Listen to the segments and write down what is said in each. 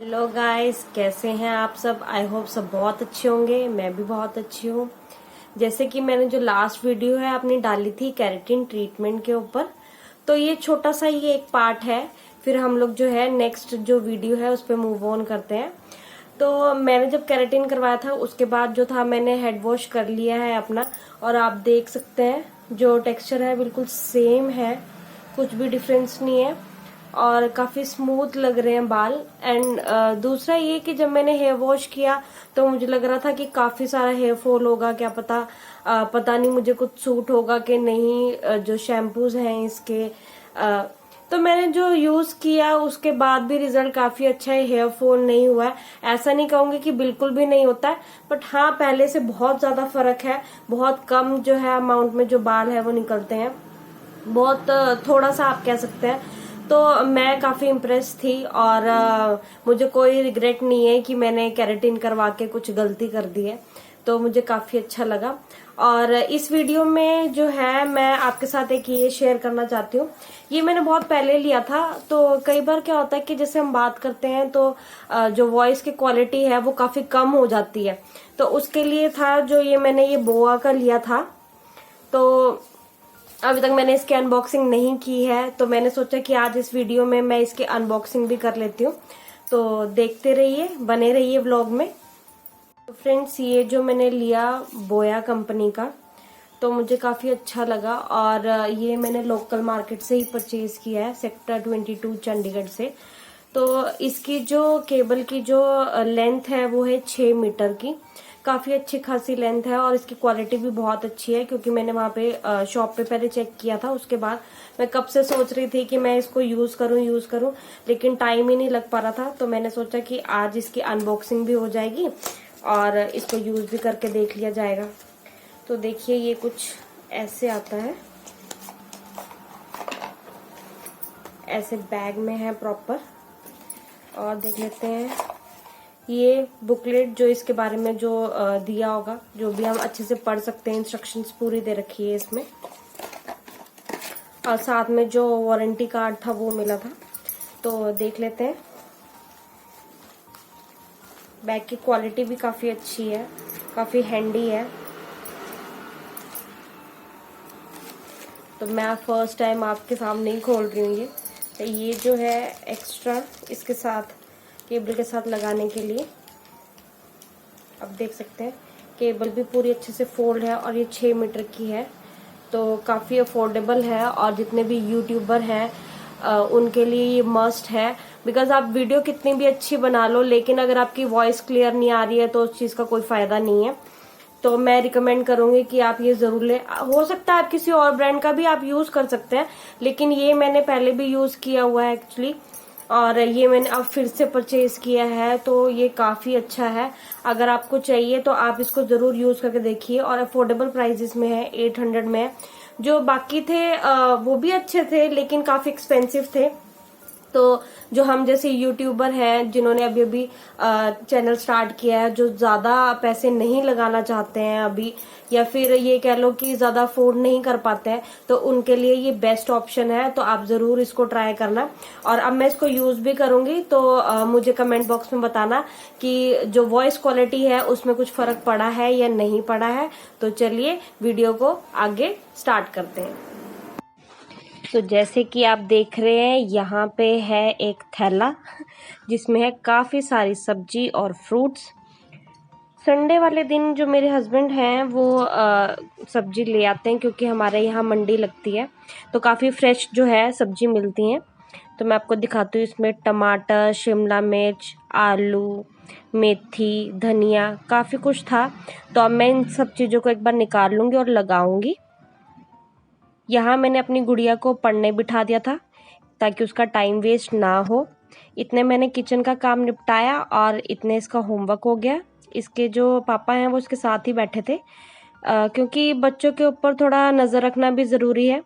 Hello guys, कैसे हैं आप सब। आई होप सब बहुत अच्छे होंगे। मैं भी बहुत अच्छी हूँ। जैसे कि मैंने जो लास्ट वीडियो है अपनी डाली थी केराटिन ट्रीटमेंट के ऊपर, तो ये छोटा सा ये एक पार्ट है। फिर हम लोग जो है नेक्स्ट जो वीडियो है उस पर मूव ऑन करते हैं। तो मैंने जब केराटिन करवाया था उसके बाद जो था मैंने हेड वॉश कर लिया है अपना, और आप देख सकते हैं जो टेक्सचर है बिल्कुल सेम है, कुछ भी डिफरेंस नहीं है और काफी स्मूथ लग रहे हैं बाल। एंड दूसरा ये कि जब मैंने हेयर वॉश किया तो मुझे लग रहा था कि काफी सारा हेयर फॉल होगा, क्या पता पता नहीं मुझे कुछ सूट होगा कि नहीं। जो शैम्पूज हैं इसके तो मैंने जो यूज किया उसके बाद भी रिजल्ट काफी अच्छा है, हेयर फॉल नहीं हुआ है। ऐसा नहीं कहूंगी कि बिल्कुल भी नहीं होता है, बट हाँ पहले से बहुत ज्यादा फर्क है। बहुत कम जो है अमाउंट में जो बाल है वो निकलते हैं, बहुत थोड़ा सा आप कह सकते हैं। तो मैं काफी इम्प्रेस थी और मुझे कोई रिग्रेट नहीं है कि मैंने केराटिन करवा के कुछ गलती कर दी है। तो मुझे काफी अच्छा लगा। और इस वीडियो में जो है मैं आपके साथ एक ये शेयर करना चाहती हूँ। ये मैंने बहुत पहले लिया था, तो कई बार क्या होता है कि जैसे हम बात करते हैं तो जो वॉइस की क्वालिटी है वो काफी कम हो जाती है। तो उसके लिए था जो ये मैंने ये बोआ का लिया था। तो अभी तक मैंने इसकी अनबॉक्सिंग नहीं की है, तो मैंने सोचा कि आज इस वीडियो में मैं इसकी अनबॉक्सिंग भी कर लेती हूँ। तो देखते रहिए, बने रहिए व्लॉग में। तो फ्रेंड्स, ये जो मैंने लिया बोया कंपनी का, तो मुझे काफी अच्छा लगा। और ये मैंने लोकल मार्केट से ही परचेज किया है, सेक्टर 22 चंडीगढ़ से। तो इसकी जो केबल की जो लेंथ है वो है 6 मीटर की। काफी अच्छी खासी लेंथ है और इसकी क्वालिटी भी बहुत अच्छी है, क्योंकि मैंने वहां पे शॉप पे पहले चेक किया था। उसके बाद मैं कब से सोच रही थी कि मैं इसको यूज करूं, लेकिन टाइम ही नहीं लग पा रहा था। तो मैंने सोचा कि आज इसकी अनबॉक्सिंग भी हो जाएगी और इसको यूज भी करके देख लिया जाएगा। तो देखिए ये कुछ ऐसे आता है, ऐसे बैग में है प्रॉपर। और देख लेते हैं ये बुकलेट जो इसके बारे में जो दिया होगा, जो भी हम अच्छे से पढ़ सकते हैं। इंस्ट्रक्शंस पूरी दे रखी है इसमें, और साथ में जो वारंटी कार्ड था वो मिला था। तो देख लेते हैं। बैग की क्वालिटी भी काफी अच्छी है, काफी हैंडी है। तो मैं फर्स्ट टाइम आपके सामने ही खोल रही हूँ ये। तो ये जो है एक्स्ट्रा इसके साथ केबल के साथ लगाने के लिए, आप देख सकते हैं केबल भी पूरी अच्छे से फोल्ड है और ये 6 मीटर की है। तो काफी अफोर्डेबल है और जितने भी यूट्यूबर हैं उनके लिए ये मस्ट है। बिकॉज आप वीडियो कितनी भी अच्छी बना लो, लेकिन अगर आपकी वॉइस क्लियर नहीं आ रही है तो उस चीज का कोई फायदा नहीं है। तो मैं रिकमेंड करूंगी कि आप ये जरूर ले। हो सकता है आप किसी और ब्रांड का भी आप यूज कर सकते हैं, लेकिन ये मैंने पहले भी यूज किया हुआ है एक्चुअली, और ये मैंने अब फिर से परचेज किया है। तो ये काफी अच्छा है। अगर आपको चाहिए तो आप इसको जरूर यूज करके देखिए। और अफोर्डेबल प्राइसेस में है, 800 में है। जो बाकी थे वो भी अच्छे थे लेकिन काफी एक्सपेंसिव थे। तो जो हम जैसे यूट्यूबर हैं जिन्होंने अभी अभी चैनल स्टार्ट किया है, जो ज्यादा पैसे नहीं लगाना चाहते हैं अभी, या फिर ये कह लो कि ज्यादा अफोर्ड नहीं कर पाते हैं, तो उनके लिए ये बेस्ट ऑप्शन है। तो आप जरूर इसको ट्राई करना। और अब मैं इसको यूज भी करूंगी, तो मुझे कमेंट बॉक्स में बताना कि जो वॉइस क्वालिटी है उसमें कुछ फर्क पड़ा है या नहीं पड़ा है। तो चलिए वीडियो को आगे स्टार्ट करते हैं। तो जैसे कि आप देख रहे हैं यहाँ पे है एक थैला जिसमें है काफ़ी सारी सब्जी और फ्रूट्स। संडे वाले दिन जो मेरे हस्बैंड हैं वो सब्जी ले आते हैं, क्योंकि हमारे यहाँ मंडी लगती है तो काफ़ी फ्रेश जो है सब्जी मिलती हैं। तो मैं आपको दिखाती हूँ। इसमें टमाटर, शिमला मिर्च, आलू, मेथी, धनिया, काफ़ी कुछ था। तो अब मैं इन सब चीज़ों को एक बार निकाल लूँगी और लगाऊंगी। यहाँ मैंने अपनी गुड़िया को पढ़ने बिठा दिया था ताकि उसका टाइम वेस्ट ना हो। इतने मैंने किचन का काम निपटाया और इतने इसका होमवर्क हो गया। इसके जो पापा हैं वो इसके साथ ही बैठे थे, क्योंकि बच्चों के ऊपर थोड़ा नज़र रखना भी ज़रूरी है।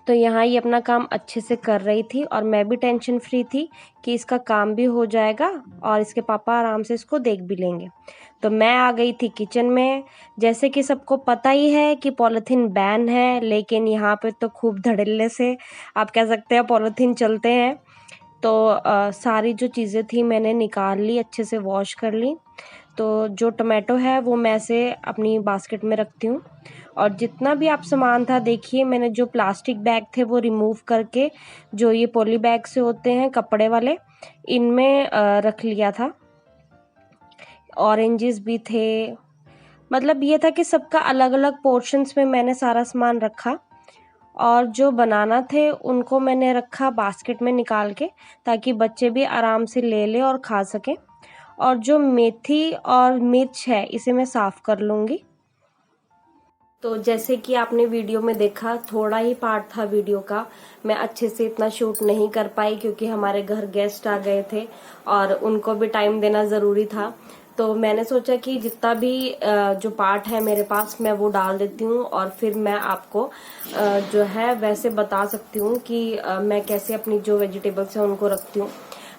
तो यहाँ ये अपना काम अच्छे से कर रही थी और मैं भी टेंशन फ्री थी कि इसका काम भी हो जाएगा और इसके पापा आराम से इसको देख भी लेंगे। तो मैं आ गई थी किचन में। जैसे कि सबको पता ही है कि पॉलीथीन बैन है, लेकिन यहाँ पे तो खूब धड़ल्ले से आप कह सकते हैं पॉलीथीन चलते हैं। तो सारी जो चीज़ें थी मैंने निकाल ली, अच्छे से वॉश कर ली। तो जो टमाटो है वो मैं ऐसे अपनी बास्केट में रखती हूँ। और जितना भी आप सामान था देखिए, मैंने जो प्लास्टिक बैग थे वो रिमूव करके जो ये पॉली बैग से होते हैं कपड़े वाले, इनमें रख लिया था। ऑरेंजेस भी थे, मतलब ये था कि सबका अलग अलग पोर्शंस में मैंने सारा सामान रखा। और जो बनाना थे उनको मैंने रखा बास्केट में निकाल के, ताकि बच्चे भी आराम से ले ले और खा सकें। और जो मेथी और मिर्च है इसे मैं साफ कर लूँगी। तो जैसे कि आपने वीडियो में देखा, थोड़ा ही पार्ट था वीडियो का, मैं अच्छे से इतना शूट नहीं कर पाई क्योंकि हमारे घर गेस्ट आ गए थे और उनको भी टाइम देना ज़रूरी था। तो मैंने सोचा कि जितना भी जो पार्ट है मेरे पास मैं वो डाल देती हूँ और फिर मैं आपको जो है वैसे बता सकती हूँ कि मैं कैसे अपनी जो वेजिटेबल्स हैं उनको रखती हूँ।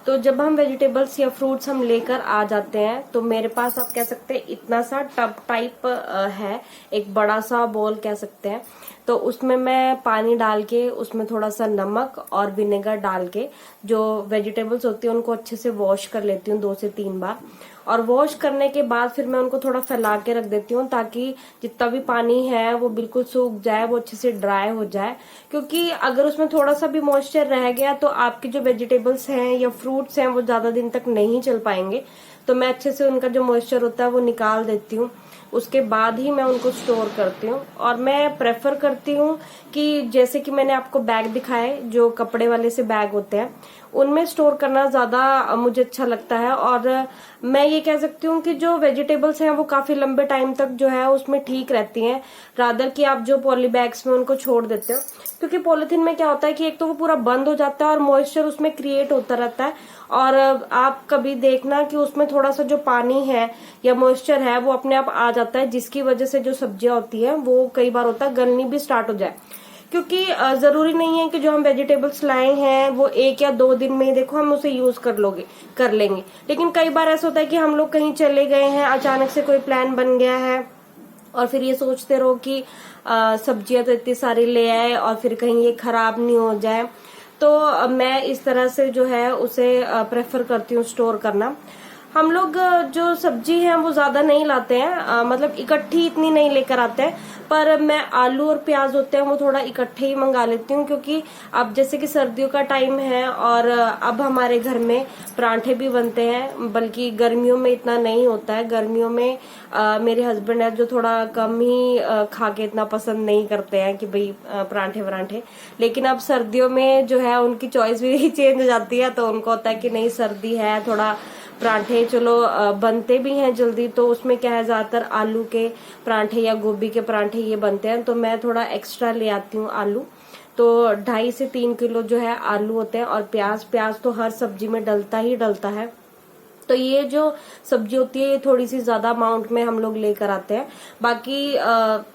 तो जब हम वेजिटेबल्स या फ्रूट्स हम लेकर आ जाते हैं तो मेरे पास आप कह सकते हैं इतना सा टब टाइप है, एक बड़ा सा बोल कह सकते हैं। तो उसमें मैं पानी डाल के उसमें थोड़ा सा नमक और विनेगर डाल के जो वेजिटेबल्स होती है उनको अच्छे से वॉश कर लेती हूँ 2 से 3 बार। और वॉश करने के बाद फिर मैं उनको थोड़ा फैला के रख देती हूँ ताकि जितना भी पानी है वो बिल्कुल सूख जाए, वो अच्छे से ड्राई हो जाए। क्योंकि अगर उसमें थोड़ा सा भी मॉइस्चर रह गया तो आपकी जो वेजिटेबल्स हैं या फ्रूट्स हैं वो ज्यादा दिन तक नहीं चल पाएंगे। तो मैं अच्छे से उनका जो मॉइस्चर होता है वो निकाल देती हूँ, उसके बाद ही मैं उनको स्टोर करती हूँ। और मैं प्रेफर करती हूँ कि जैसे कि मैंने आपको बैग दिखाए जो कपड़े वाले से बैग होते हैं उनमें स्टोर करना ज्यादा मुझे अच्छा लगता है। और मैं ये कह सकती हूँ कि जो वेजिटेबल्स हैं वो काफी लंबे टाइम तक जो है उसमें ठीक रहती हैं, रादर कि आप जो पॉली बैग्स में उनको छोड़ देते हो। क्योंकि पॉलिथीन में क्या होता है कि एक तो वो पूरा बंद हो जाता है और मॉइस्चर उसमें क्रिएट होता रहता है। और आप कभी देखना कि उसमें थोड़ा सा जो पानी है या मॉइस्चर है वो अपने आप आ जाता है, जिसकी वजह से जो सब्जियां होती हैं वो कई बार होता है गलनी भी स्टार्ट हो जाए। क्योंकि जरूरी नहीं है कि जो हम वेजिटेबल्स लाए हैं वो 1 या 2 दिन में ही देखो हम उसे यूज कर लेंगे। लेकिन कई बार ऐसा होता है कि हम लोग कहीं चले गए हैं, अचानक से कोई प्लान बन गया है और फिर ये सोचते रहो कि सब्जियां तो इतनी सारी ले आए और फिर कहीं ये खराब नहीं हो जाए। तो मैं इस तरह से जो है उसे प्रेफर करती हूँ स्टोर करना। हम लोग जो सब्जी है वो ज्यादा नहीं लाते हैं, मतलब इकट्ठी इतनी नहीं लेकर आते हैं। पर मैं आलू और प्याज होते हैं वो थोड़ा इकट्ठे ही मंगा लेती हूँ, क्योंकि अब जैसे कि सर्दियों का टाइम है और अब हमारे घर में परांठे भी बनते हैं, बल्कि गर्मियों में इतना नहीं होता है। गर्मियों में मेरे हस्बैंड है जो थोड़ा कम ही खा के इतना पसंद नहीं करते हैं कि भाई परांठे वरांठे। लेकिन अब सर्दियों में जो है उनकी चॉइस भी चेंज हो जाती है, तो उनको होता है कि नहीं सर्दी है, थोड़ा परांठे चलो बनते भी हैं जल्दी। तो उसमें क्या है, ज्यादातर आलू के परांठे या गोभी के परांठे ये बनते हैं, तो मैं थोड़ा एक्स्ट्रा ले आती हूँ आलू। तो 2.5 से 3 किलो जो है आलू होते हैं। और प्याज तो हर सब्जी में डलता ही डलता है। तो ये जो सब्जी होती है ये थोड़ी सी ज्यादा अमाउंट में हम लोग लेकर आते हैं। बाकी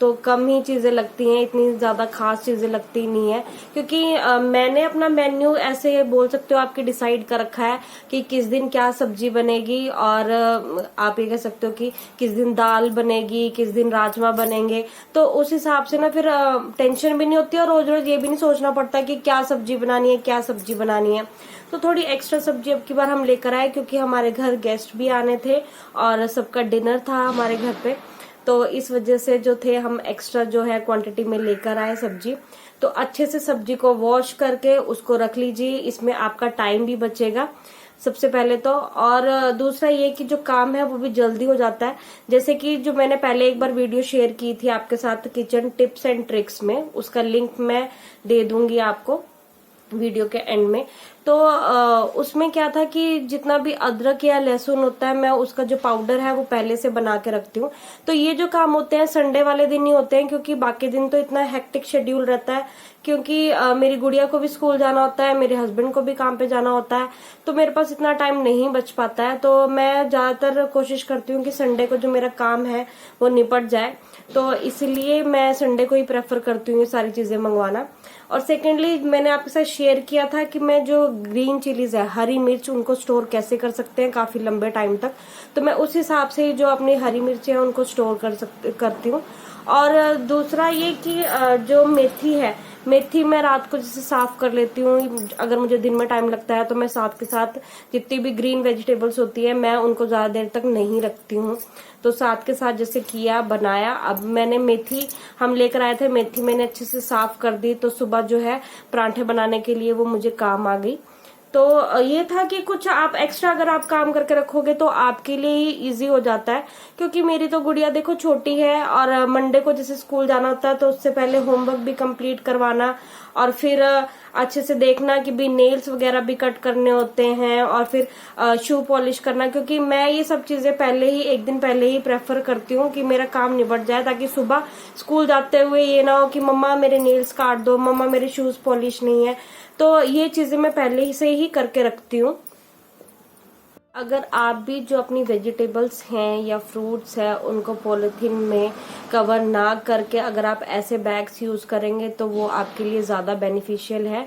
तो कम ही चीजें लगती हैं, इतनी ज्यादा खास चीजें लगती नहीं है। क्योंकि मैंने अपना मेन्यू ऐसे बोल सकते हो आपके डिसाइड कर रखा है कि किस दिन क्या सब्जी बनेगी। और आप ये कह सकते हो कि किस दिन दाल बनेगी, किस दिन राजमा बनेंगे। तो उस हिसाब से ना फिर टेंशन भी नहीं होती और रोज रोज ये भी नहीं सोचना पड़ता कि क्या सब्जी बनानी है, क्या सब्जी बनानी है। तो थोड़ी एक्स्ट्रा सब्जी अब की बार हम लेकर आए, क्योंकि हमारे घर गेस्ट भी आने थे और सबका डिनर था हमारे घर पे। तो इस वजह से जो थे हम एक्स्ट्रा जो है क्वांटिटी में लेकर आए सब्जी। तो अच्छे से सब्जी को वॉश करके उसको रख लीजिए, इसमें आपका टाइम भी बचेगा सबसे पहले तो। और दूसरा ये कि जो काम है वो भी जल्दी हो जाता है। जैसे कि जो मैंने पहले एक बार वीडियो शेयर की थी आपके साथ किचन टिप्स एंड ट्रिक्स में, उसका लिंक मैं दे दूंगी आपको वीडियो के एंड में। तो उसमें क्या था कि जितना भी अदरक या लहसुन होता है मैं उसका जो पाउडर है वो पहले से बना के रखती हूँ। तो ये जो काम होते हैं संडे वाले दिन ही होते हैं, क्योंकि बाकी दिन तो इतना हेक्टिक शेड्यूल रहता है। क्योंकि मेरी गुड़िया को भी स्कूल जाना होता है, मेरे हस्बैंड को भी काम पे जाना होता है, तो मेरे पास इतना टाइम नहीं बच पाता है। तो मैं ज्यादातर कोशिश करती हूँ कि संडे को जो मेरा काम है वो निपट जाए। तो इसलिए मैं संडे को ही प्रेफर करती हूँ ये सारी चीजें मंगवाना। और सेकेंडली मैंने आपके साथ शेयर किया था कि मैं जो ग्रीन चिलीज है, हरी मिर्च, उनको स्टोर कैसे कर सकते हैं काफी लंबे टाइम तक। तो मैं उस हिसाब से जो अपनी हरी मिर्च है उनको स्टोर करती हूँ। और दूसरा ये कि जो मेथी है, मेथी मैं रात को जैसे साफ कर लेती हूँ। अगर मुझे दिन में टाइम लगता है तो मैं साथ के साथ जितनी भी ग्रीन वेजिटेबल्स होती है मैं उनको ज्यादा देर तक नहीं रखती हूँ। तो साथ के साथ जैसे किया, बनाया। अब मैंने मेथी हम लेकर आए थे, मेथी मैंने अच्छे से साफ कर दी, तो सुबह जो है परांठे बनाने के लिए वो मुझे काम आ गई। तो ये था कि कुछ आप एक्स्ट्रा अगर आप काम करके रखोगे तो आपके लिए ही इजी हो जाता है। क्योंकि मेरी तो गुड़िया देखो छोटी है और मंडे को जैसे स्कूल जाना होता है तो उससे पहले होमवर्क भी कंप्लीट करवाना और फिर अच्छे से देखना कि भी नेल्स वगैरह भी कट करने होते हैं और फिर शू पॉलिश करना। क्योंकि मैं ये सब चीजें पहले ही एक दिन पहले ही प्रेफर करती हूँ कि मेरा काम निबट जाए, ताकि सुबह स्कूल जाते हुए ये ना हो कि मम्मा मेरे नेल्स काट दो, मम्मा मेरे शूज पॉलिश नहीं है। तो ये चीजें मैं पहले ही से ही करके रखती हूँ। अगर आप भी जो अपनी वेजिटेबल्स हैं या फ्रूट्स है उनको पॉलिथीन में कवर ना करके अगर आप ऐसे बैग्स यूज करेंगे तो वो आपके लिए ज्यादा बेनिफिशियल है।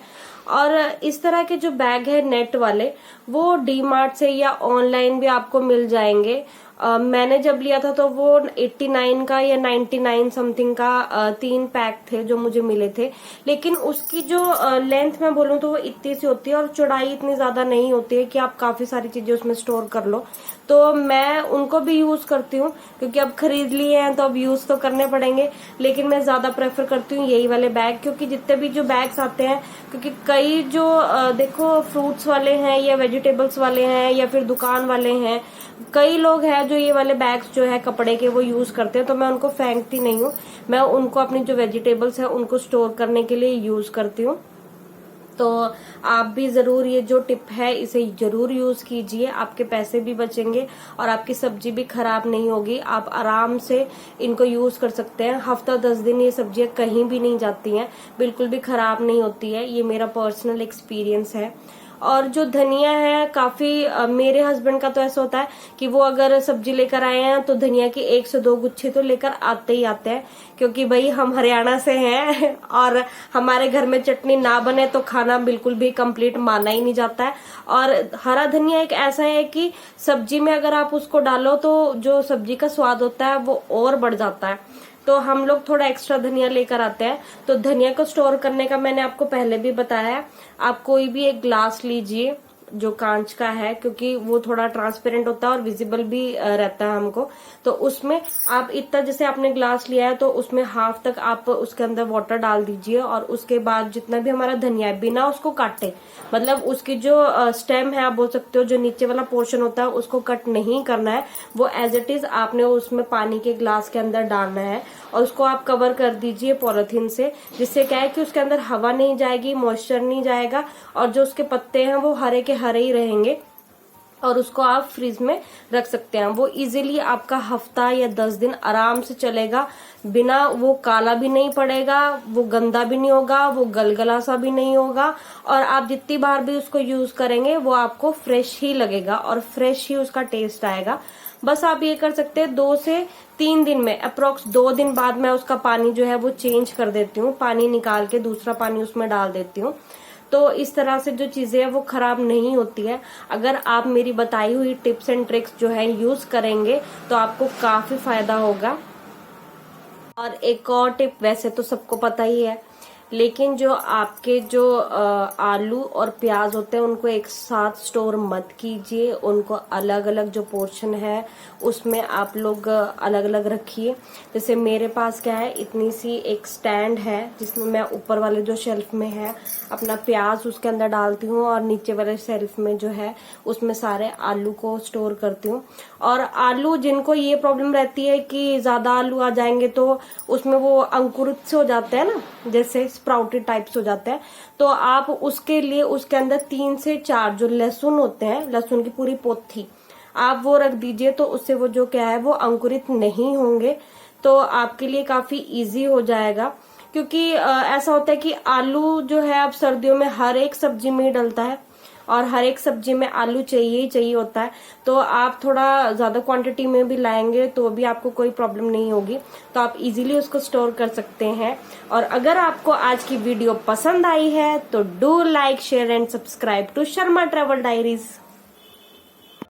और इस तरह के जो बैग है नेट वाले, वो डी मार्ट से या ऑनलाइन भी आपको मिल जाएंगे। मैंने जब लिया था तो वो 89 का या 99 समथिंग का 3 पैक थे जो मुझे मिले थे। लेकिन उसकी जो लेंथ मैं बोलूँ तो वो इतनी सी होती है और चौड़ाई इतनी ज्यादा नहीं होती है कि आप काफी सारी चीजें उसमें स्टोर कर लो। तो मैं उनको भी यूज करती हूँ, क्योंकि अब खरीद लिए हैं तो अब यूज तो करने पड़ेंगे। लेकिन मैं ज्यादा प्रेफर करती हूँ यही वाले बैग, क्योंकि जितने भी जो बैग्स आते हैं, क्योंकि कई जो देखो फ्रूट्स वाले हैं या वेजिटेबल्स वाले हैं या फिर दुकान वाले हैं, कई लोग हैं जो ये वाले बैग्स जो है कपड़े के वो यूज करते हैं। तो मैं उनको फेंकती नहीं हूँ, मैं उनको अपनी जो वेजिटेबल्स है उनको स्टोर करने के लिए यूज करती हूँ। तो आप भी जरूर ये जो टिप है इसे जरूर यूज कीजिए, आपके पैसे भी बचेंगे और आपकी सब्जी भी खराब नहीं होगी। आप आराम से इनको यूज कर सकते हैं। हफ्ता 10 दिन ये सब्जियां कहीं भी नहीं जाती हैं, बिल्कुल भी खराब नहीं होती है। ये मेरा पर्सनल एक्सपीरियंस है। और जो धनिया है काफी मेरे हस्बैंड का तो ऐसा होता है कि वो अगर सब्जी लेकर आए हैं तो धनिया की 1 से 2 गुच्छे तो लेकर आते ही आते हैं। क्योंकि भाई हम हरियाणा से हैं और हमारे घर में चटनी ना बने तो खाना बिल्कुल भी कंप्लीट माना ही नहीं जाता है। और हरा धनिया एक ऐसा है कि सब्जी में अगर आप उसको डालो तो जो सब्जी का स्वाद होता है वो और बढ़ जाता है। तो हम लोग थोड़ा एक्स्ट्रा धनिया लेकर आते हैं। तो धनिया को स्टोर करने का मैंने आपको पहले भी बताया है। आप कोई भी एक ग्लास लीजिए जो कांच का है, क्योंकि वो थोड़ा ट्रांसपेरेंट होता है और विजिबल भी रहता है हमको। तो उसमें आप इतना, जैसे आपने ग्लास लिया है तो उसमें हाफ तक आप उसके अंदर वाटर डाल दीजिए और उसके बाद जितना भी हमारा धनिया है बिना उसको काटे, मतलब उसकी जो स्टेम है आप बोल सकते हो, जो नीचे वाला पोर्शन होता है उसको कट नहीं करना है। वो एज इट इज आपने उसमें पानी के ग्लास के अंदर डालना है और उसको आप कवर कर दीजिए पॉलिथीन से, जिससे क्या है कि उसके अंदर हवा नहीं जाएगी, मॉइस्चर नहीं जाएगा और जो उसके पत्ते हैं वो हरे के हरे ही रहेंगे। और उसको आप फ्रिज में रख सकते हैं। वो इजीली आपका हफ्ता या 10 दिन आराम से चलेगा, बिना वो काला भी नहीं पड़ेगा, वो गंदा भी नहीं होगा, वो गलगला सा भी नहीं होगा। और आप जितनी बार भी उसको यूज करेंगे वो आपको फ्रेश ही लगेगा और फ्रेश ही उसका टेस्ट आएगा। बस आप ये कर सकते हैं 2 से 3 दिन में, अप्रोक्स 2 दिन बाद मैं उसका पानी जो है वो चेंज कर देती हूँ, पानी निकाल के दूसरा पानी उसमें डाल देती हूँ। तो इस तरह से जो चीजें है वो खराब नहीं होती है। अगर आप मेरी बताई हुई टिप्स एंड ट्रिक्स जो है यूज करेंगे तो आपको काफी फायदा होगा। और एक और टिप, वैसे तो सबको पता ही है, लेकिन जो आपके जो आलू और प्याज होते हैं उनको एक साथ स्टोर मत कीजिए। उनको अलग अलग जो पोर्शन है उसमें आप लोग अलग अलग रखिए। जैसे मेरे पास क्या है, इतनी सी एक स्टैंड है जिसमें मैं ऊपर वाले जो शेल्फ में है अपना प्याज उसके अंदर डालती हूँ और नीचे वाले शेल्फ में जो है उसमें सारे आलू को स्टोर करती हूँ। और आलू जिनको ये प्रॉब्लम रहती है कि ज्यादा आलू आ जाएंगे तो उसमें वो अंकुरित से हो जाते हैं ना, जैसे स्प्राउटेड टाइप्स हो जाते हैं, तो आप उसके लिए उसके अंदर 3 से 4 जो लहसुन होते हैं, लहसुन की पूरी पोथी आप वो रख दीजिए। तो उससे वो जो क्या है वो अंकुरित नहीं होंगे, तो आपके लिए काफी इजी हो जाएगा। क्योंकि ऐसा होता है कि आलू जो है अब सर्दियों में हर एक सब्जी में डलता है और हर एक सब्जी में आलू चाहिए ही चाहिए होता है। तो आप थोड़ा ज्यादा क्वांटिटी में भी लाएंगे तो भी आपको कोई प्रॉब्लम नहीं होगी, तो आप इजीली उसको स्टोर कर सकते हैं। और अगर आपको आज की वीडियो पसंद आई है तो do like, share and subscribe to Sharma travel diaries.